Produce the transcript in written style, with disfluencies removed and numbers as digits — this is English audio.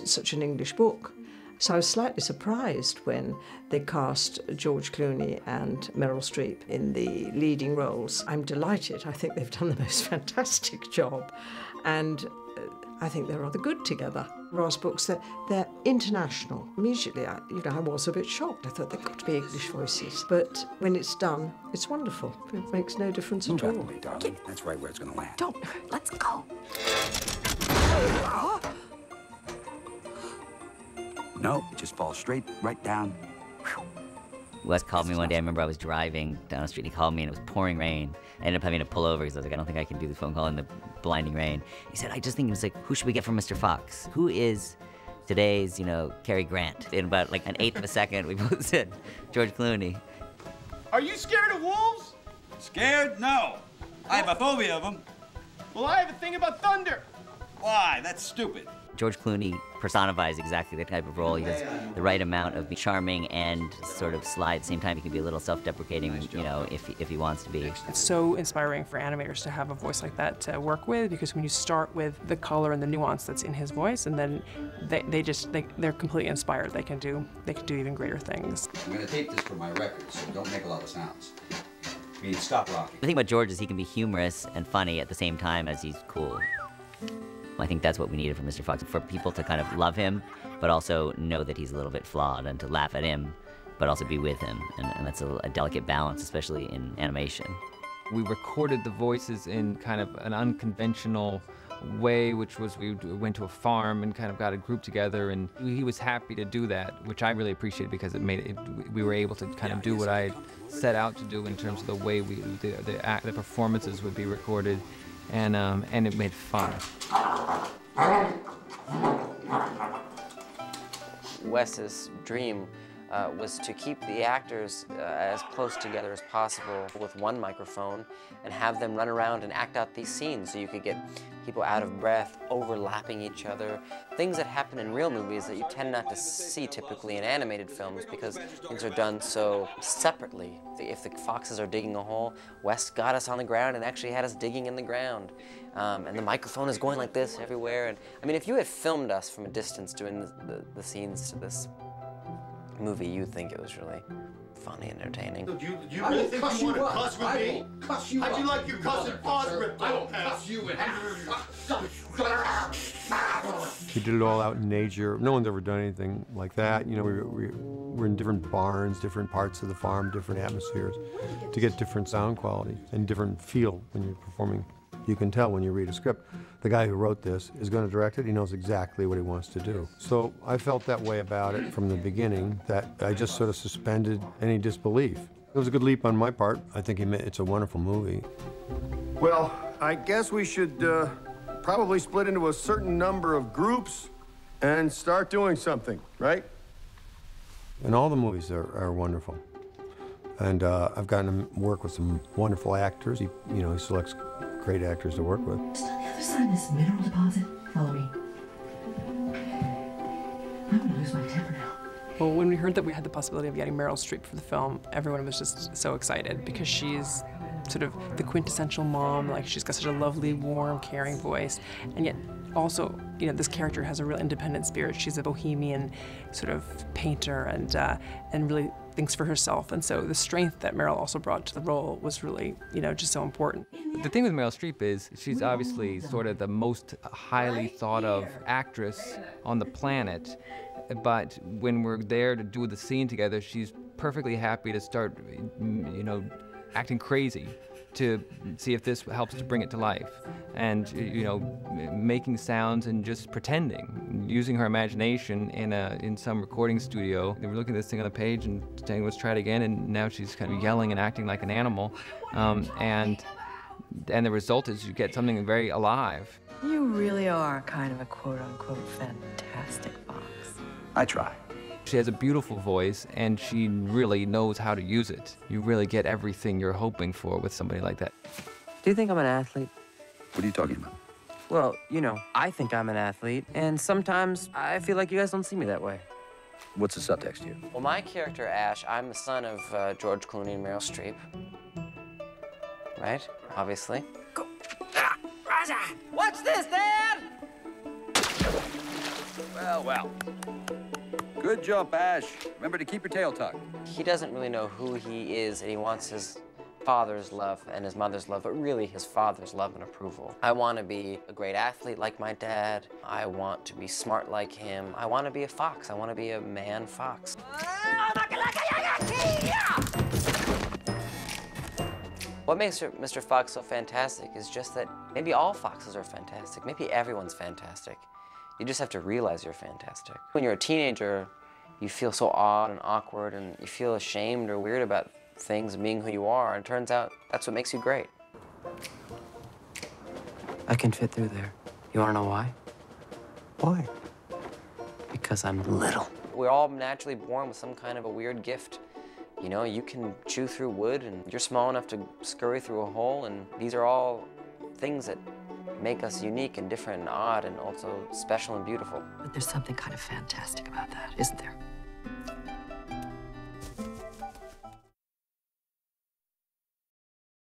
It's such an English book. So I was slightly surprised when they cast George Clooney and Meryl Streep in the leading roles. I'm delighted. I think they've done the most fantastic job. And I think they're rather good together. Ross books, they're international. Immediately, I was a bit shocked. I thought they've got to be English voices. But when it's done, it's wonderful. It makes no difference at all. Definitely, darling. That's right where it's going to land. Don't. Let's go. No, it just falls straight right down. Wes called me one day. I remember I was driving down the street, and he called me, and it was pouring rain. I ended up having to pull over because I was like, I don't think I can do the phone call in the blinding rain. He said, I just think, it was like, who should we get from Mr. Fox? Who is today's, Cary Grant? In about like an eighth of a second, we both said George Clooney. Are you scared of wolves? Scared? No. I have a phobia of them. Well, I have a thing about thunder. Why? That's stupid. George Clooney personifies exactly the type of role. He has the right amount of charming and sort of sly at the same time. He can be a little self-deprecating, if he wants to be. It's so inspiring for animators to have a voice like that to work with, because when you start with the color and the nuance that's in his voice, and then they're completely inspired. They can do even greater things. I'm going to tape this for my record, so don't make a lot of sounds. I mean, stop rocking. The thing about George is he can be humorous and funny at the same time as he's cool. I think that's what we needed from Mr. Fox, for people to kind of love him, but also know that he's a little bit flawed, and to laugh at him, but also be with him. And that's a delicate balance, especially in animation. We recorded the voices in kind of an unconventional way, which was we went to a farm and kind of got a group together, and he was happy to do that, which I really appreciated, because it made we were able to kind of do what I set out to do in terms of the way the performances would be recorded. And it made fun. Wes's dream was to keep the actors as close together as possible with one microphone, and have them run around and act out these scenes, so you could get people out of breath, overlapping each other, things that happen in real movies that you tend not to see typically in animated films, because things are done so separately. If the foxes are digging a hole, Wes got us on the ground and actually had us digging in the ground. And the microphone is going like this everywhere. And I mean, if you had filmed us from a distance doing the scenes to this movie, you'd think it was really funny and entertaining. Do you really think you want to cuss with me? Cuss you. How'd you like your cousin paws ripped I will off? cuss you in He did it all out in nature. No one's ever done anything like that. We're in different barns, different parts of the farm, different atmospheres, to get different sound quality and different feel when you're performing. You can tell when you read a script, the guy who wrote this is going to direct it. He knows exactly what he wants to do. So I felt that way about it from the beginning, that I just sort of suspended any disbelief. It was a good leap on my part. I think it's a wonderful movie. Well, I guess we should probably split into a certain number of groups and start doing something, right? And all the movies are wonderful. And I've gotten to work with some wonderful actors. He selects great actors to work with. Just on the other side of this mineral deposit. Follow me. I'm gonna lose my temper now. Well, when we heard that we had the possibility of getting Meryl Streep for the film, everyone was just so excited, because she's sort of the quintessential mom. Like, she's got such a lovely, warm, caring voice, and yet also, this character has a real independent spirit. She's a bohemian sort of painter, and really thinks for herself. And so the strength that Meryl also brought to the role was really, just so important. The thing with Meryl Streep is she's obviously sort of the most highly thought of actress on the planet. But when we're there to do the scene together, she's perfectly happy to start, acting crazy to see if this helps to bring it to life. And, making sounds and just pretending, using her imagination in some recording studio. They were looking at this thing on the page and saying, let's try it again, and now she's kind of yelling and acting like an animal. And the result is you get something very alive. You really are kind of a quote-unquote fantastic fox. I try. She has a beautiful voice, and she really knows how to use it. You really get everything you're hoping for with somebody like that. Do you think I'm an athlete? What are you talking about? Well, I think I'm an athlete, and sometimes I feel like you guys don't see me that way. What's the subtext here? Well, my character, Ash, I'm the son of George Clooney and Meryl Streep. Right? Obviously. Go. Watch this, Dad! Well, well. Good job, Ash. Remember to keep your tail tucked. He doesn't really know who he is, and he wants his father's love and his mother's love, but really his father's love and approval. I want to be a great athlete like my dad. I want to be smart like him. I want to be a fox. I want to be a man fox. What makes Mr. Fox so fantastic is just that maybe all foxes are fantastic. Maybe everyone's fantastic. You just have to realize you're fantastic. When you're a teenager, you feel so odd and awkward, and you feel ashamed or weird about things and being who you are, and it turns out that's what makes you great. I can fit through there. You wanna know why? Why? Because I'm little. We're all naturally born with some kind of a weird gift. You know, you can chew through wood, and you're small enough to scurry through a hole, and these are all things that make us unique and different and odd and also special and beautiful. But there's something kind of fantastic about that, isn't there?